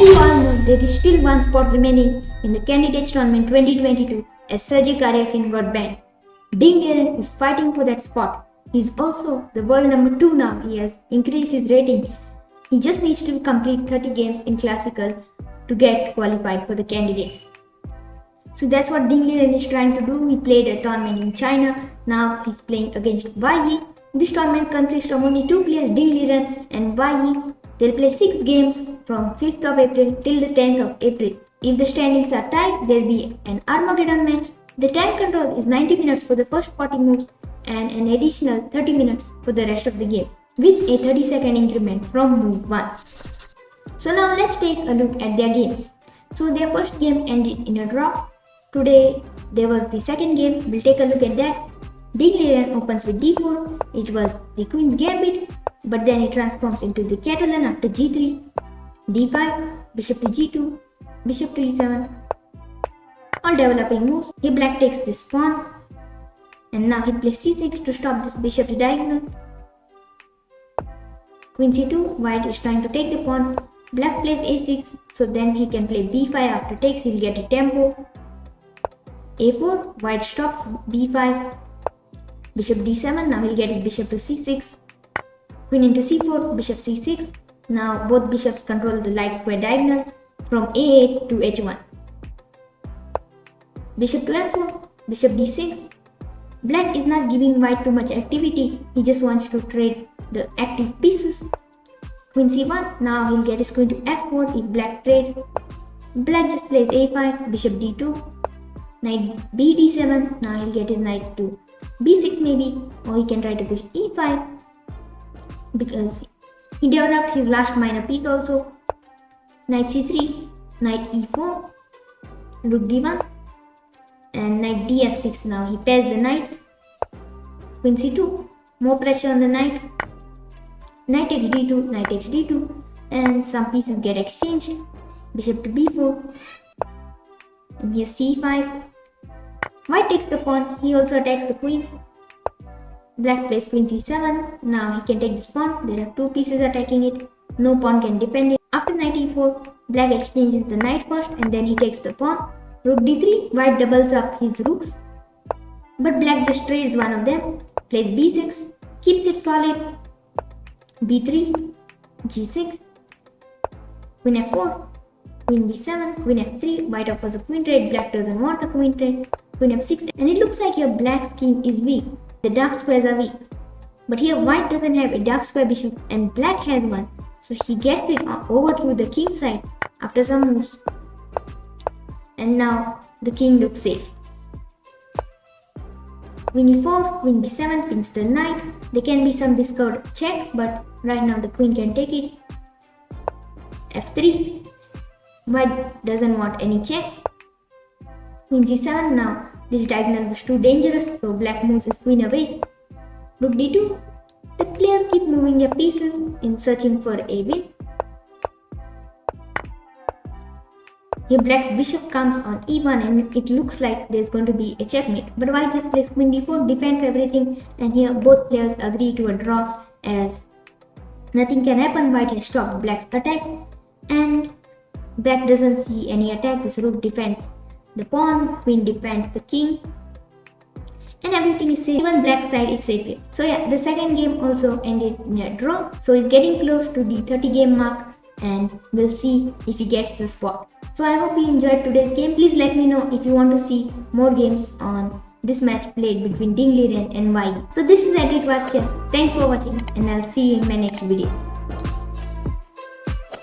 you all know, there is still one spot remaining in the Candidates Tournament 2022 as Sergei Karyakin got banned. Ding Liren is fighting for that spot. He is also the world number 2 now. He has increased his rating. He just needs to complete 30 games in Classical to get qualified for the candidates. So that's what Ding Liren is trying to do. He played a tournament in China. Now he's playing against Wai. This tournament consists of only 2 players, Ding Liren and Wai. They'll play 6 games from 5th of April till the 10th of April. If the standings are tied, there'll be an Armageddon match. The time control is 90 minutes for the first 40 moves and an additional 30 minutes for the rest of the game, with a 30-second increment from move 1. So now let's take a look at their games. So their first game ended in a draw. Today there was the second game. We'll take a look at that. Ding Liren opens with d4. It was the Queen's Gambit, but then it transforms into the Catalan after g3, d5, bishop to g2, bishop to e7. All developing moves. Here black takes this pawn, and now he plays c6 to stop this bishop diagonal. Queen c2, white is trying to take the pawn. Black plays a6, so then he can play b5 after takes, he'll get a tempo. a4, white stops, b5, bishop d7, now he'll get his bishop to c6. Queen into c4, bishop c6. Now both bishops control the light square diagonal from a8 to h1. Bishop to f4, bishop d6. Black is not giving white too much activity, he just wants to trade the active pieces. Queen c1, now he'll get his queen to f4 if black trades. Black just plays a5, bishop d2, knight b d7, now he'll get his knight to b6 maybe, or he can try to push e5 because he developed his last minor piece also. Knight c3, knight e4, rook d1, and knight df6. Now he pairs the knights. Queen c2, more pressure on the knight. Knight takes d2, knight takes d2, and some pieces get exchanged. Bishop to b4, and here c5. White takes the pawn, he also attacks the queen. Black plays queen c7, now he can take this pawn, there are 2 pieces attacking it, no pawn can defend it. After knight e4, black exchanges the knight first and then he takes the pawn. Rook d3, white doubles up his rooks, but black just trades one of them, plays b6, keeps it solid, b3, g6, queen f4, queen b7, queen f3, white offers a queen trade, black doesn't want a queen trade, queen f6, and it looks like your black scheme is weak. The dark squares are weak. But here white doesn't have a dark square bishop and black has one, so he gets it over to the king side after some moves. And now the king looks safe. Queen e4, queen b7 pins the knight. There can be some discovered check, but right now the queen can take it. f3, white doesn't want any checks. Queen g7, now this diagonal was too dangerous, so black moves his queen away. Rook d2, the players keep moving their pieces in searching for a win. Here black's bishop comes on e1 and it looks like there's going to be a checkmate, but white just plays queen d4, defends everything, and here both players agree to a draw as nothing can happen. White has stopped black's attack and black doesn't see any attack. This rook defends the pawn, queen defends the king, and everything is safe. Even black side is safe. So yeah, the second game also ended in a draw. So he's getting close to the 30 game mark and we'll see if he gets the spot. So I hope you enjoyed today's game. Please let me know if you want to see more games on this match played between Ding Liren and Wai. So this is Edrick Vaz. Thanks for watching and I'll see you in my next video.